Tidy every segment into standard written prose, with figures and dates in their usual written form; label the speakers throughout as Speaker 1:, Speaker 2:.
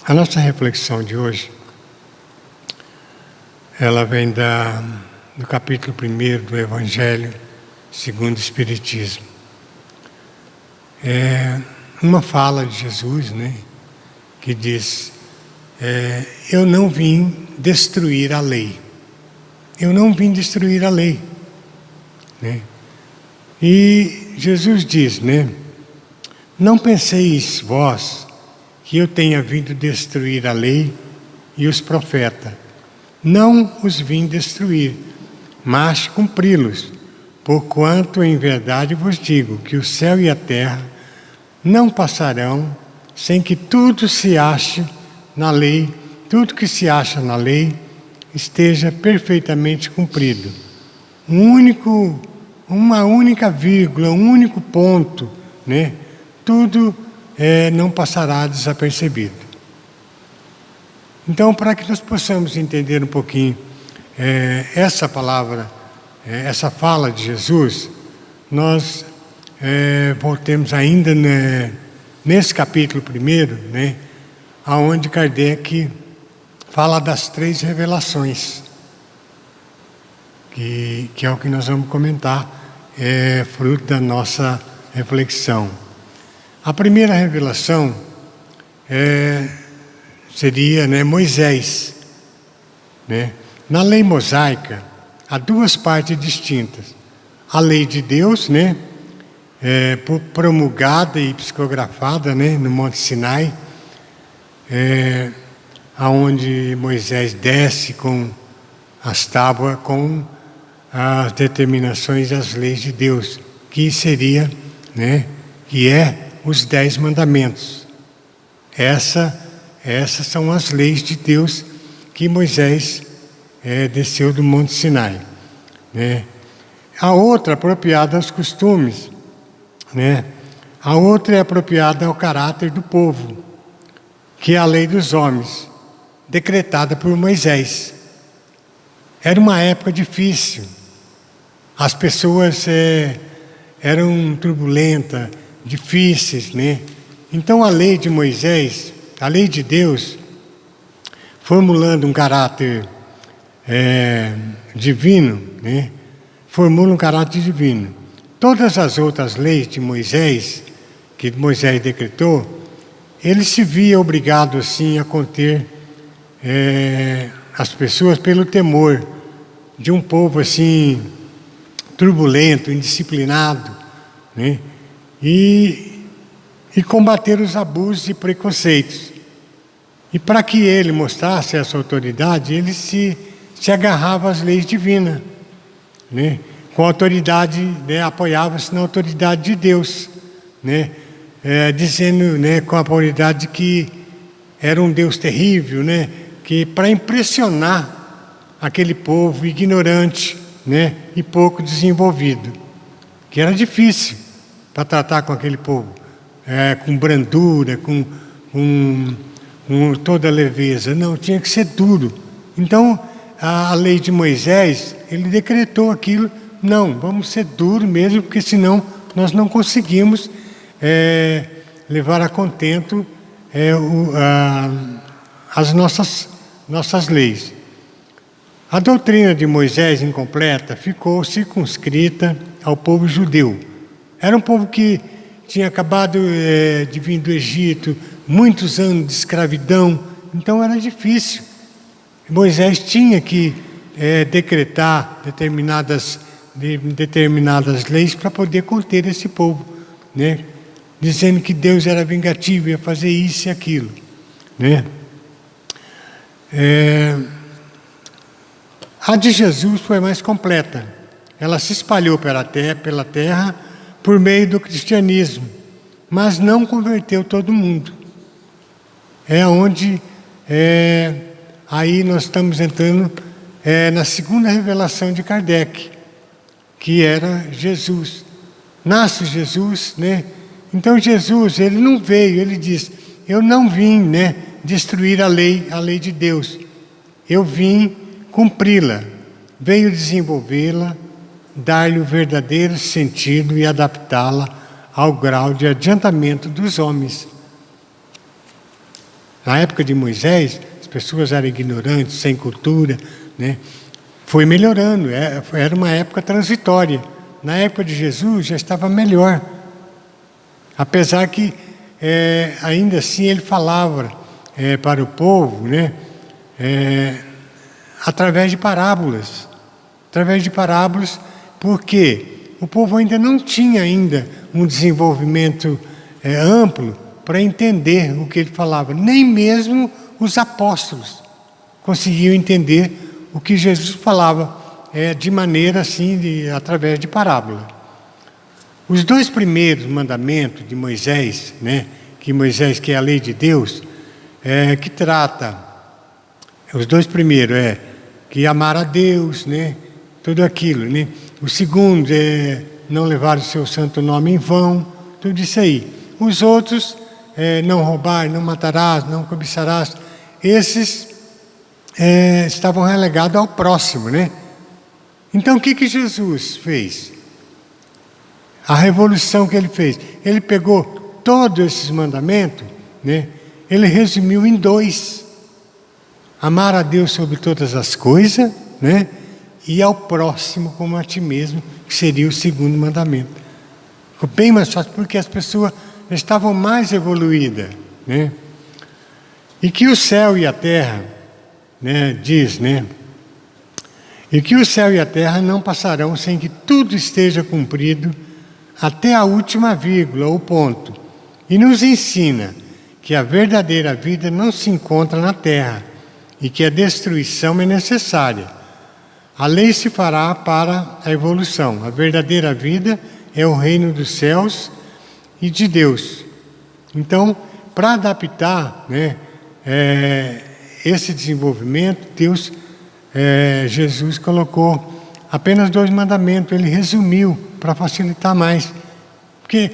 Speaker 1: A nossa reflexão de hoje, ela vem do capítulo 1 do Evangelho segundo o Espiritismo. Uma fala de Jesus, que diz, eu não vim destruir a lei. Eu não vim destruir a lei. E Jesus diz, não penseis vós que eu tenha vindo destruir a lei e os profetas. Não os vim destruir, mas cumpri-los. Porquanto em verdade vos digo que o céu e a terra não passarão sem que tudo se ache na lei, tudo que se acha na lei esteja perfeitamente cumprido. Uma única vírgula, um único ponto, tudo não passará desapercebido. Então, para que nós possamos entender um pouquinho essa palavra, essa fala de Jesus, nós voltemos ainda nesse capítulo 1, aonde Kardec fala das 3 revelações, que é o que nós vamos comentar, fruto da nossa reflexão. A primeira revelação seria Moisés. Na lei mosaica, há 2 partes distintas. A lei de Deus, promulgada e psicografada no Monte Sinai, aonde Moisés desce com as tábuas, com as determinações e as leis de Deus, que seria, que os 10 mandamentos. Essas são as leis de Deus que Moisés desceu do Monte Sinai. A outra apropriada aos costumes, a outra é apropriada ao caráter do povo, que é a lei dos homens, decretada por Moisés. Era uma época difícil, as pessoas eram turbulentas, difíceis, Então a lei de Moisés, a lei de Deus, formulando um caráter divino, formula um caráter divino. Todas as outras leis de Moisés, que Moisés decretou, ele se via obrigado assim a conter as pessoas pelo temor de um povo assim turbulento, indisciplinado, e combater os abusos e preconceitos. E para que ele mostrasse essa autoridade, ele se agarrava às leis divinas, com autoridade, apoiava-se na autoridade de Deus, dizendo, com a autoridade que era um Deus terrível, que para impressionar aquele povo ignorante, e pouco desenvolvido, que era difícil para tratar com aquele povo, com brandura, com toda leveza. Não, tinha que ser duro. Então, a lei de Moisés, ele decretou aquilo, não, vamos ser duros mesmo, porque senão nós não conseguimos levar a contento as nossas leis. A doutrina de Moisés incompleta ficou circunscrita ao povo judeu. Era um povo que tinha acabado de vir do Egito, muitos anos de escravidão, então era difícil. Moisés tinha que decretar determinadas leis para poder conter esse povo, dizendo que Deus era vingativo, ia fazer isso e aquilo. A de Jesus foi mais completa. Ela se espalhou pela terra por meio do cristianismo, mas não converteu todo mundo. Aí nós estamos entrando na segunda revelação de Kardec, que era Jesus. Nasce Jesus, Então Jesus, ele não veio, ele diz, eu não vim, destruir a lei de Deus. Eu vim cumpri-la, veio desenvolvê-la, dar-lhe o verdadeiro sentido e adaptá-la ao grau de adiantamento dos homens. Na época de Moisés, as pessoas eram ignorantes, sem cultura, né? Foi melhorando, era uma época transitória. Na época de Jesus já estava melhor. Apesar que, ainda assim, ele falava para o povo, né? Através de parábolas. Através de parábolas, porque o povo ainda não tinha um desenvolvimento amplo para entender o que ele falava. Nem mesmo os apóstolos conseguiam entender o que Jesus falava de maneira assim, através de parábola. Os 2 primeiros mandamentos de Moisés, né, que é a lei de Deus, que trata, os 2 primeiros que amar a Deus, né, tudo aquilo, né. O segundo é não levar o seu santo nome em vão, tudo isso aí. Os outros, não roubar, não matarás, não cobiçarás, esses estavam relegados ao próximo, né? Então o que Jesus fez? A revolução que ele fez, ele pegou todos esses mandamentos, né? Ele resumiu em 2: amar a Deus sobre todas as coisas, né? E ao próximo como a ti mesmo, que seria o segundo mandamento. Ficou bem mais fácil, porque as pessoas estavam mais evoluídas, né? E que o céu e a terra, né, diz, né? E que o céu e a terra não passarão sem que tudo esteja cumprido até a última vírgula ou ponto. E nos ensina que a verdadeira vida não se encontra na terra e que a destruição é necessária. A lei se fará para a evolução. A verdadeira vida é o reino dos céus e de Deus. Então, para adaptar, né, esse desenvolvimento, Jesus colocou apenas 2 mandamentos, ele resumiu para facilitar mais. Porque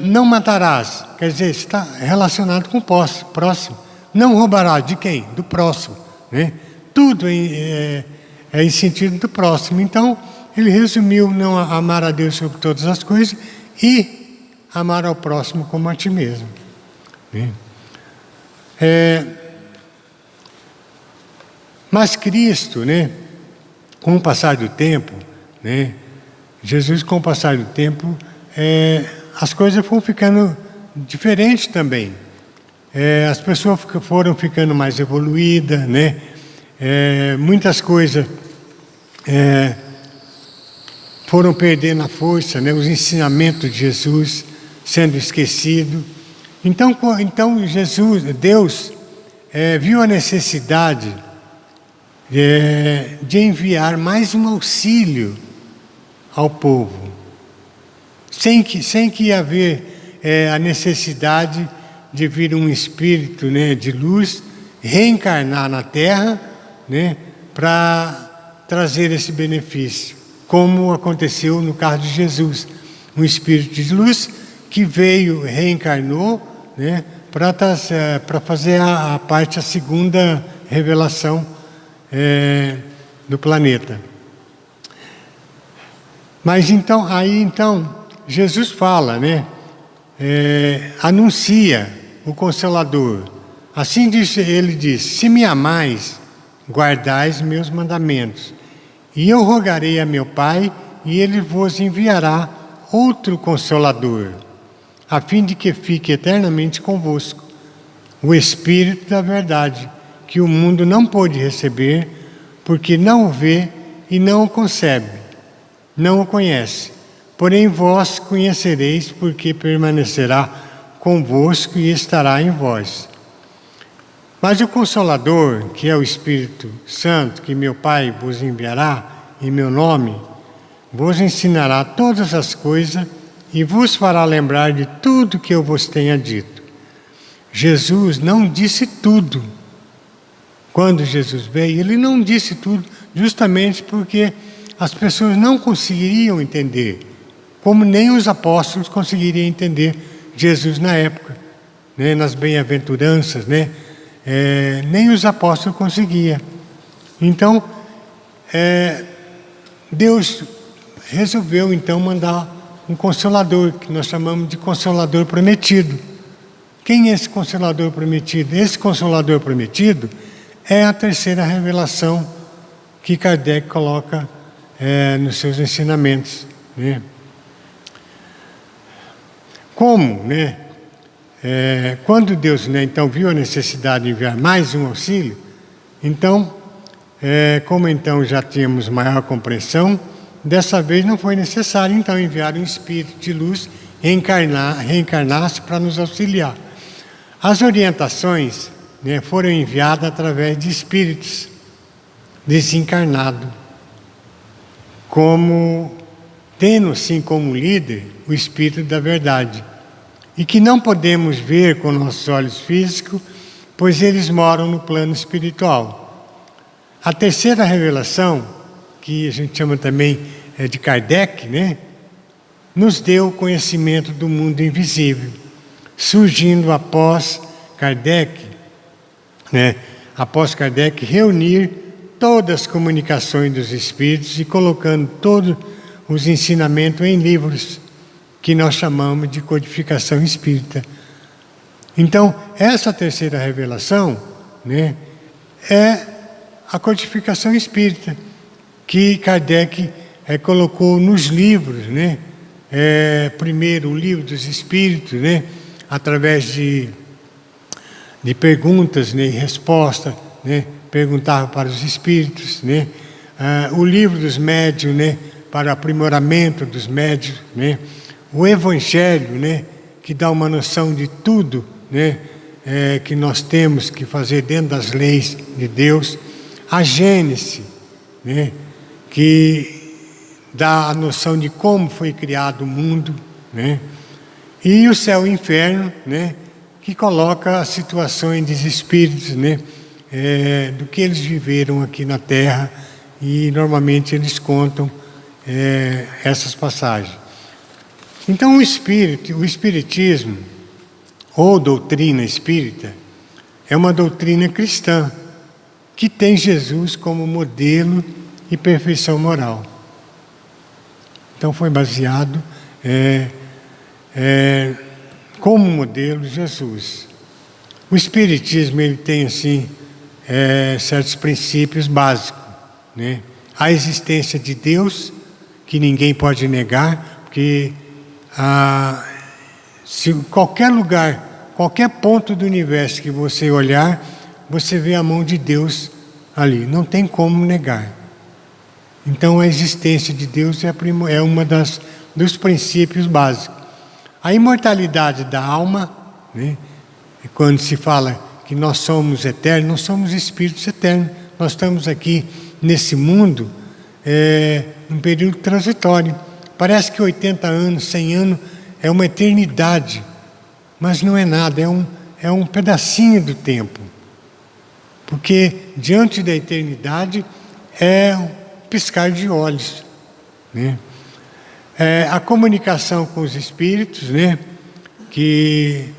Speaker 1: não matarás, quer dizer, está relacionado com o próximo. Não roubarás, de quem? Do próximo, né? Tudo é em sentido do próximo. Então, ele resumiu: não amar a Deus sobre todas as coisas e amar ao próximo como a ti mesmo, né? Mas Cristo, né, com o passar do tempo, né, Jesus, com o passar do tempo, as coisas foram ficando diferentes também. As pessoas foram ficando mais evoluídas, né? Muitas coisas foram perdendo a força, né? Os ensinamentos de Jesus sendo esquecidos. Então Deus viu a necessidade de enviar mais um auxílio ao povo, sem que haver a necessidade de vir um espírito, né, de luz, reencarnar na Terra, né, para trazer esse benefício, como aconteceu no caso de Jesus, um espírito de luz que veio, reencarnou, né, para fazer a segunda revelação do planeta. Mas então Jesus fala, né? Anuncia o Consolador. Assim ele diz: se me amais, guardais meus mandamentos, e eu rogarei a meu Pai, e ele vos enviará outro Consolador, a fim de que fique eternamente convosco, o Espírito da verdade, que o mundo não pôde receber, porque não o vê e não o concebe, não o conhece. Porém vós conhecereis, porque permanecerá convosco e estará em vós. Mas o Consolador, que é o Espírito Santo, que meu Pai vos enviará em meu nome, vos ensinará todas as coisas e vos fará lembrar de tudo que eu vos tenha dito. Jesus não disse tudo. Quando Jesus veio, ele não disse tudo, justamente porque as pessoas não conseguiriam entender, como nem os apóstolos conseguiriam entender Jesus na época, né, nas bem-aventuranças, né? Nem os apóstolos conseguiam. Então, Deus resolveu então mandar um Consolador, que nós chamamos de Consolador prometido, Quem é esse Consolador prometido? Esse Consolador prometido é a terceira revelação que Kardec coloca nos seus ensinamentos, né? Como, né? Quando Deus, né, então viu a necessidade de enviar mais um auxílio, então, como então já tínhamos maior compreensão, dessa vez não foi necessário então enviar um espírito de luz reencarnar-se para nos auxiliar. As orientações, né, foram enviadas através de espíritos desencarnados, como tendo sim como líder o Espírito da Verdade, e que não podemos ver com nossos olhos físicos, pois eles moram no plano espiritual. A terceira revelação, que a gente chama também de Kardec, né, nos deu o conhecimento do mundo invisível, surgindo após Kardec reunir todas as comunicações dos espíritos e colocando todos os ensinamentos em livros, que nós chamamos de codificação espírita. Então, essa terceira revelação, né, é a codificação espírita, que Kardec colocou nos livros, né? Primeiro o livro dos espíritos, né, através de perguntas, né, e respostas, né, perguntava para os espíritos, né, o livro dos médiuns, né, para aprimoramento dos médiuns, né, o Evangelho, né, que dá uma noção de tudo, né, que nós temos que fazer dentro das leis de Deus, a Gênese, né, que dá a noção de como foi criado o mundo, né, e o Céu e o Inferno, né, que coloca as situações dos espíritos, né, do que eles viveram aqui na Terra, e normalmente eles contam essas passagens. Então o Espiritismo, ou doutrina espírita, é uma doutrina cristã, que tem Jesus como modelo e perfeição moral. Então foi baseado como modelo Jesus. O Espiritismo, ele tem assim certos princípios básicos, né? A existência de Deus, que ninguém pode negar, porque se qualquer lugar, qualquer ponto do universo que você olhar, você vê a mão de Deus ali, não tem como negar. Então a existência de Deus é uma dos princípios básicos. A imortalidade da alma, né? Quando se fala que nós somos eternos, nós somos espíritos eternos. Nós estamos aqui nesse mundo num período transitório. Parece que 80 anos, 100 anos é uma eternidade, mas não é nada, é um pedacinho do tempo. Porque diante da eternidade é um piscar de olhos, né? A comunicação com os espíritos, né, que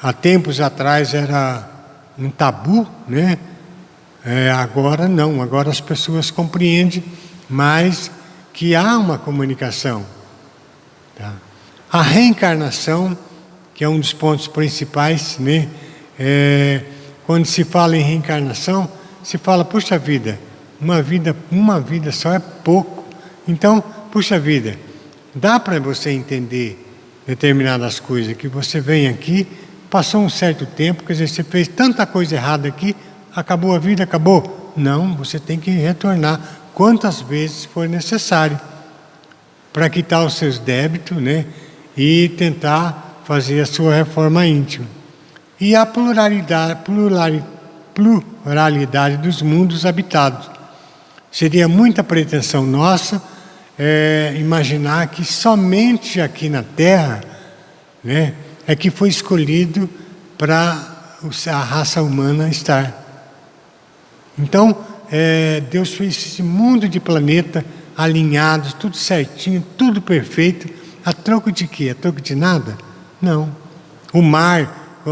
Speaker 1: há tempos atrás era um tabu, né? Agora não, agora as pessoas compreendem mais que há uma comunicação, tá? A reencarnação, que é um dos pontos principais, né? Quando se fala em reencarnação, se fala, puxa vida, uma vida só é pouco. Então, puxa vida, dá para você entender determinadas coisas, que você vem aqui, passou um certo tempo, quer dizer, você fez tanta coisa errada aqui, acabou a vida, acabou. Não, você tem que retornar quantas vezes for necessário para quitar os seus débitos, né, e tentar fazer a sua reforma íntima. E a pluralidade dos mundos habitados. Seria muita pretensão nossa imaginar que somente aqui na Terra, né, é que foi escolhido para a raça humana estar. Então, Deus fez esse mundo de planeta alinhados, tudo certinho, tudo perfeito. A troco de quê? A troco de nada? Não. O mar,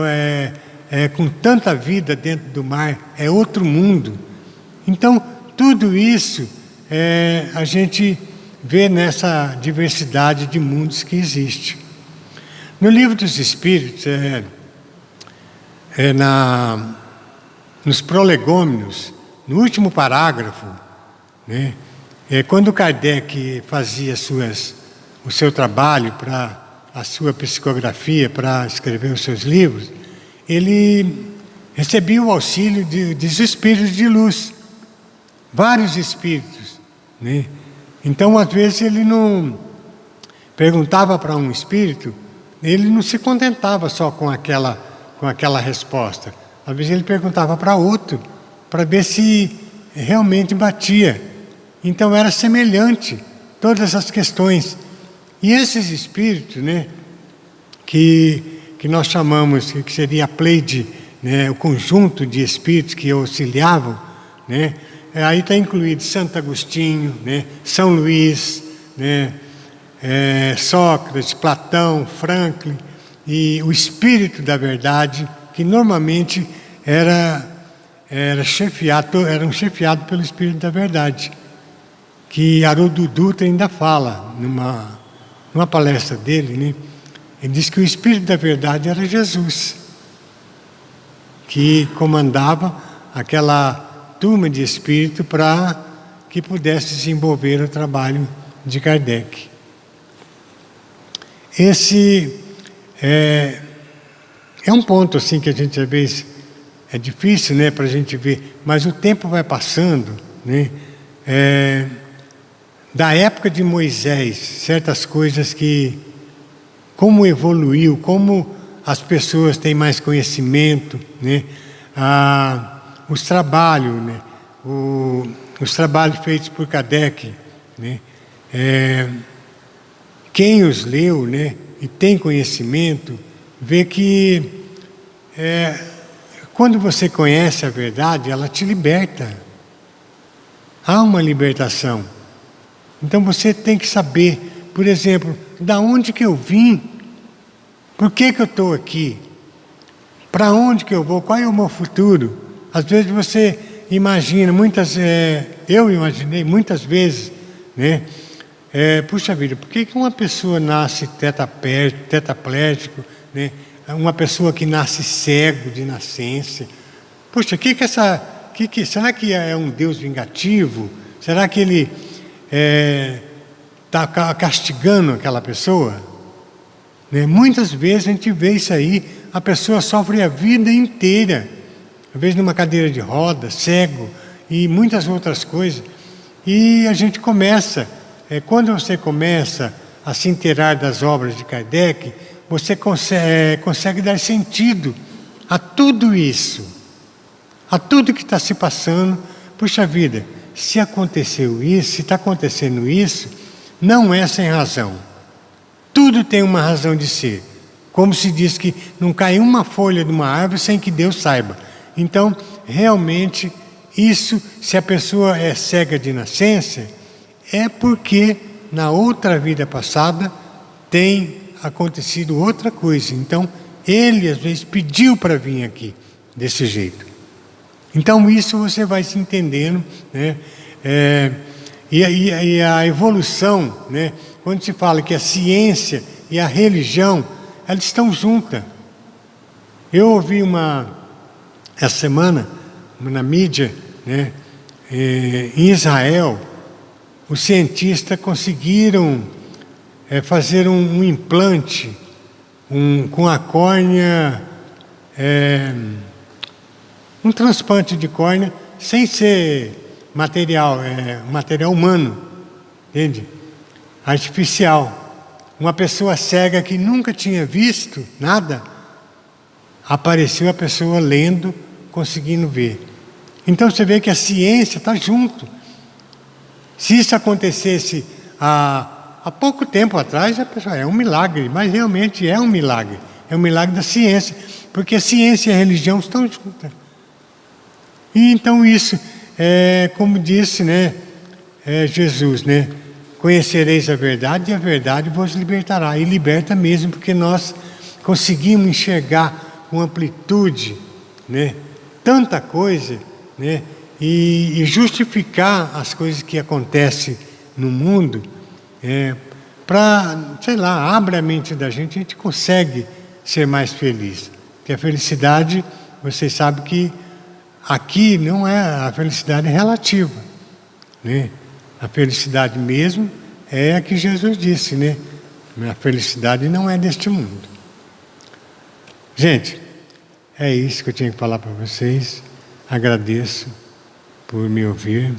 Speaker 1: com tanta vida dentro do mar, é outro mundo. Então, tudo isso a gente vê nessa diversidade de mundos que existe. No Livro dos Espíritos, nos prolegômenos, no último parágrafo, né, quando Kardec fazia o seu trabalho, a sua psicografia, para escrever os seus livros, ele recebia o auxílio dos espíritos de luz, vários espíritos, né? Então, às vezes, ele não perguntava para um espírito, ele não se contentava só com aquela resposta. Às vezes ele perguntava para outro, para ver se realmente batia. Então era semelhante, todas essas questões. E esses espíritos, né, que nós chamamos, que seria a Pleiade, né, o conjunto de espíritos que auxiliavam, né, aí está incluído Santo Agostinho, né, São Luís, né, Sócrates, Platão, Franklin, e o Espírito da Verdade, que normalmente eram chefiados pelo Espírito da Verdade, que Haroldo Dutra ainda fala, numa palestra dele, né, ele diz que o Espírito da Verdade era Jesus, que comandava aquela turma de espírito para que pudesse desenvolver o trabalho de Kardec. Esse é um ponto assim que a gente às vezes é difícil, né, para a gente ver, mas o tempo vai passando, né? Da época de Moisés, certas coisas como evoluiu, como as pessoas têm mais conhecimento, né? Os trabalhos, né? Os trabalhos feitos por Kardec, né? Quem os leu, né, e tem conhecimento, vê que quando você conhece a verdade, ela te liberta. Há uma libertação. Então você tem que saber, por exemplo, da onde que eu vim, por que eu estou aqui, para onde que eu vou, qual é o meu futuro. Às vezes você imagina, eu imaginei muitas vezes, né? Puxa vida, por que uma pessoa nasce tetraplégico, né? Uma pessoa que nasce cego de nascença? Puxa, será que é um Deus vingativo? Será que ele está castigando aquela pessoa? Né? Muitas vezes a gente vê isso aí, a pessoa sofre a vida inteira, às vezes numa cadeira de rodas, cego e muitas outras coisas. E a gente começa, quando você começa a se inteirar das obras de Kardec, você consegue dar sentido a tudo isso, a tudo que está se passando. Puxa vida, se aconteceu isso, se está acontecendo isso, não é sem razão. Tudo tem uma razão de ser. Como se diz que não cai uma folha de uma árvore sem que Deus saiba. Então, realmente, isso, se a pessoa é cega de nascença, é porque na outra vida passada tem acontecido outra coisa. Então, ele às vezes pediu para vir aqui desse jeito. Então, isso você vai se entendendo, né? E a evolução, né? Quando se fala que a ciência e a religião, elas estão juntas. Eu ouvi essa semana, na mídia, né? Em Israel, os cientistas conseguiram fazer um implante com a córnea, um transplante de córnea, sem ser material humano, entende? Artificial. Uma pessoa cega que nunca tinha visto nada, apareceu a pessoa lendo, conseguindo ver. Então você vê que a ciência está junto. Se isso acontecesse há pouco tempo atrás, a pessoa é um milagre, mas realmente é um milagre. É um milagre da ciência, porque a ciência e a religião estão juntas. E então isso, como disse, né, Jesus, né? Conhecereis a verdade e a verdade vos libertará. E liberta mesmo, porque nós conseguimos enxergar com amplitude, né, tanta coisa, né, e justificar as coisas que acontecem no mundo, para, sei lá, abre a mente da gente, a gente consegue ser mais feliz. Porque a felicidade vocês sabem que aqui não é a felicidade relativa, né? A felicidade mesmo é a que Jesus disse, né? A felicidade não é deste mundo. Gente, é isso que eu tinha que falar para vocês. Agradeço por me ouvir.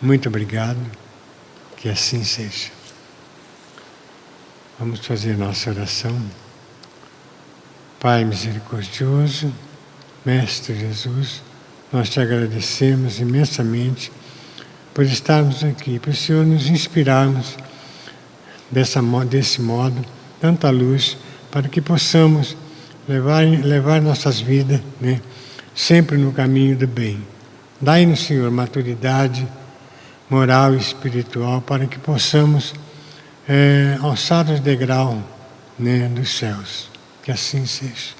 Speaker 1: Muito obrigado. Que assim seja. Vamos fazer nossa oração. Pai misericordioso, Mestre Jesus, nós te agradecemos imensamente por estarmos aqui, por o Senhor nos inspirarmos desse modo, tanta luz, para que possamos levar nossas vidas, né, sempre no caminho do bem. Dai-nos, Senhor, maturidade moral e espiritual para que possamos alçar os degraus, né, dos céus. Que assim seja.